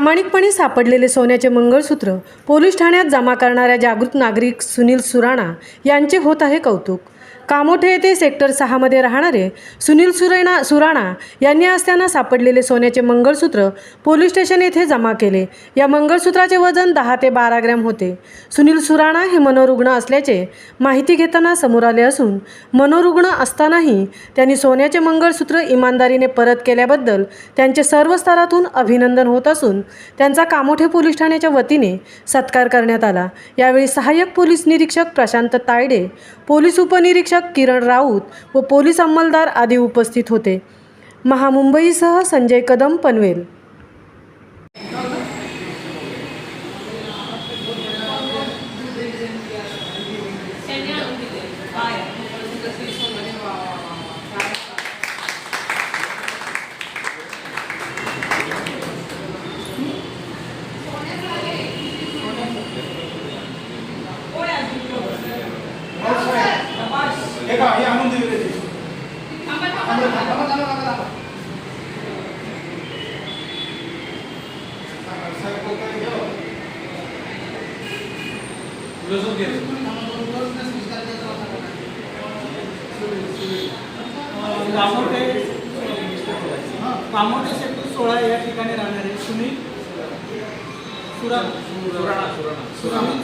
प्रामाणिकपणे सापडलेले सोन्याचे मंगळसूत्र पोलीस ठाण्यात जमा करणाऱ्या जागृत नागरिक सुनील सुराणा यांचे होत आहे कौतुक। कामोठे येथे सेक्टर 6 मध्ये राहणारे सुनील सुराणा यांनी आज त्यांना सापडलेले सोन्याचे मंगळसूत्र पोलीस स्टेशन येथे जमा केले। या मंगळसूत्राचे वजन 10 ते 12 ग्रॅम होते। सुनील सुराणा हे मनोरुग्ण असल्याचे माहिती घेताना समोर आले असून मनोरुग्ण असतानाही त्यांनी सोन्याचे मंगळसूत्र इमानदारीने परत केल्याबद्दल त्यांचे सर्व स्तरातून अभिनंदन होत असून त्यांचा कामोठे पोलीस ठाण्याच्या वतीने सत्कार करण्यात आला। यावेळी सहाय्यक पोलीस निरीक्षक प्रशांत तायडे, पोलीस उपनिरीक्षक किरण राऊत व पोलीस अंमलदार आदी उपस्थित होते। महामुंबईसह संजय कदम, पनवेल। कामोठे सेक्टर 16 या ठिकाणी राहणारे सुनील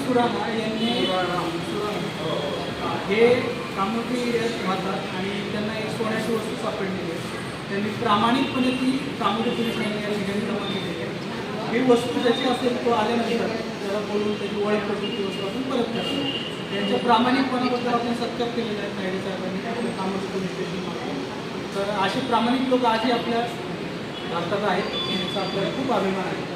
सुराणा यांनी हे कामोठे एरियात राहतात आणि त्यांना एक सोन्याची वस्तू सापडलेली आहे। त्यांनी प्रामाणिकपणे ती कामोठे पोलीस ठाणे या ठिकाणी जमा केलेली आहे। ही वस्तू ज्याची असेल तो आल्यानंतर त्याला बोलून त्याची ओळख करून ती वस्तू आपण परत करतो। त्यांच्या प्रामाणिकपणाबद्दल आपण सत्कार केलेला आहे तायडे साहेबांनी आपल्या कामोठे पोलीस स्टेशन। तर असे प्रामाणिक लोक आजही आपल्या भारतात आहेत, याचा आपल्याला खूप अभिमान आहे।